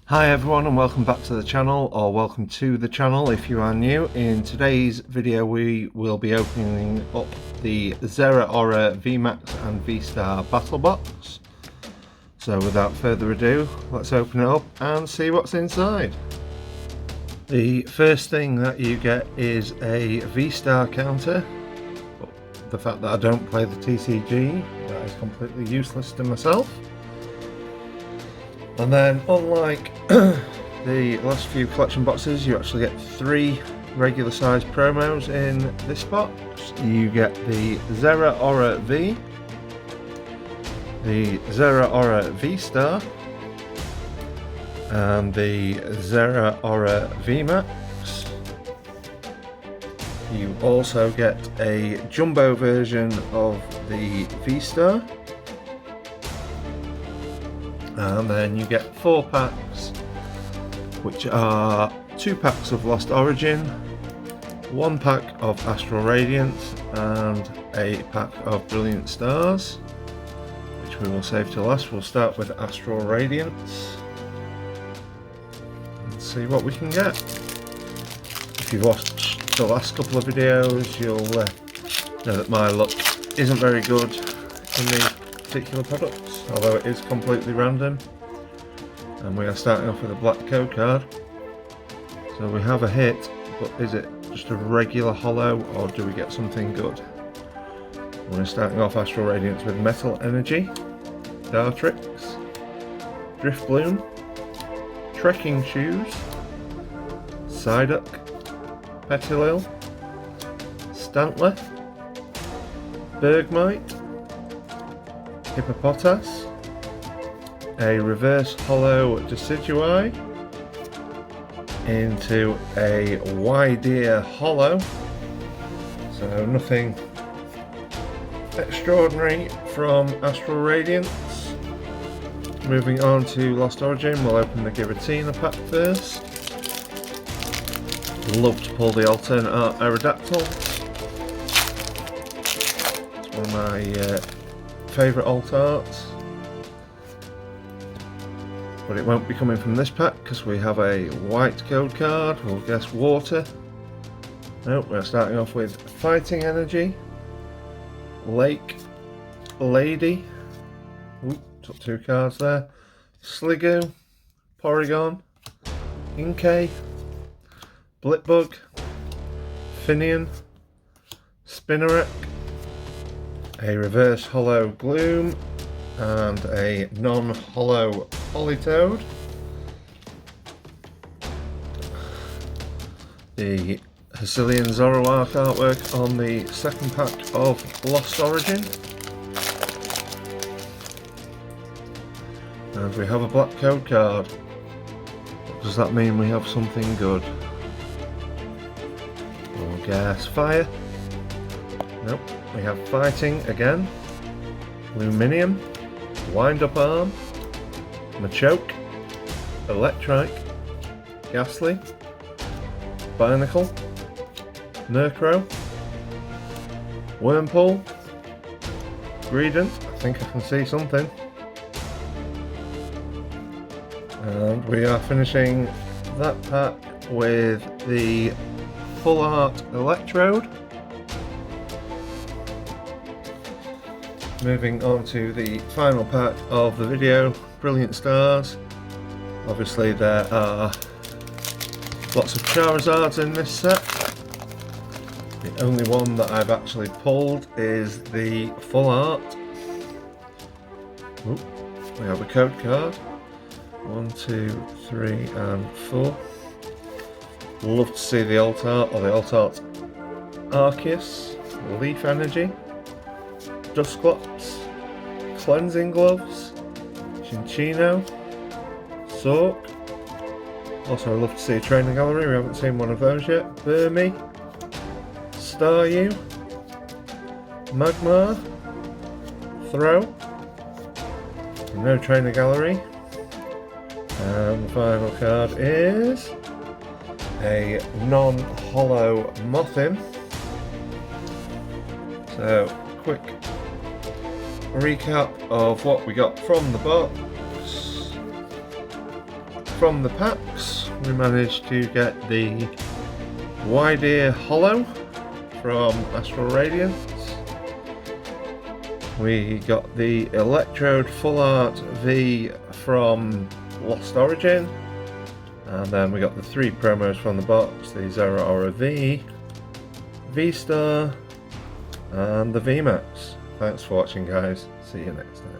Hi everyone and welcome back to the channel, or welcome to the channel if you are new. In today's video we will be opening up the Zeraora VMAX and V-Star Battle Box. So without further ado, let's open it up and see what's inside. The first thing that you get is a V-Star counter. The fact that I don't play the TCG, that is completely useless to myself. And then, unlike the last few collection boxes, you actually get 3 regular size promos in this box. You get the Zeraora V, the Zeraora V-Star, and the Zeraora VMAX. You also get a jumbo version of the V-Star. And then you get 4 packs, which are 2 packs of Lost Origin, 1 pack of Astral Radiance, and a pack of Brilliant Stars, which we will save to last. We'll start with Astral Radiance and see what we can get. If you've watched the last couple of videos, you'll know that my luck isn't very good in these particular products, although it is completely random. And we are starting off with a black code card. So we have a hit, but is it just a regular hollow or do we get something good? We're starting off Astral Radiance with Metal Energy, Dartrix, Driftbloom, Trekking Shoes, Psyduck, Petilil, Stantler, Bergmite, Hippopotas, a reverse hollow Decidueye into a Widear hollow, so nothing extraordinary from Astral Radiance. Moving on to Lost Origin, we'll open the Giratina pack first. Love to pull the alternate art Aerodactyl. It's one of my favourite alt arts, but it won't be coming from this pack because we have a white code card. We'll guess water. Nope, we're starting off with Fighting Energy, Lake Lady, oop, took 2 cards there, Sliggoo, Porygon, Inkay, Blipbug, Finian, Spinarak, a reverse hollow Gloom, and a non-hollow Politoed. The Hisuian Zoroark artwork on the second pack of Lost Origin. And we have a black code card. Does that mean we have something good? We'll guess fire. Nope. We have Fighting again, Luminium, Wind-Up Arm, Machoke, Electrike, Ghastly, Binacle, Murkrow, Wurmple, Greedent, I think I can see something, and we are finishing that pack with the Full Art Electrode. Moving on to the final pack of the video, Brilliant Stars. Obviously there are lots of Charizards in this set. The only one that I've actually pulled is the Full Art. Ooh, we have a code card. 1, 2, 3 and 4. Love to see the alt art, or the alt art Arceus, Leaf Energy, Dusclops, Cleansing Gloves, Chinchino, Sork. Also I'd love to see a Trainer Gallery, we haven't seen one of those yet. Burmy, Staryu, Magmar, Throw, no Trainer Gallery. And the final card is a non-hollow Mothim. So, quick recap of what we got from the box. from the packs, we managed to get the Wide Ear Hollow from Astral Radiance. We got the Electrode Full Art V from Lost Origin. And then we got the 3 promos from the box, the Zeraora V, V-Star, and the VMAX. Thanks for watching, guys. See you next time.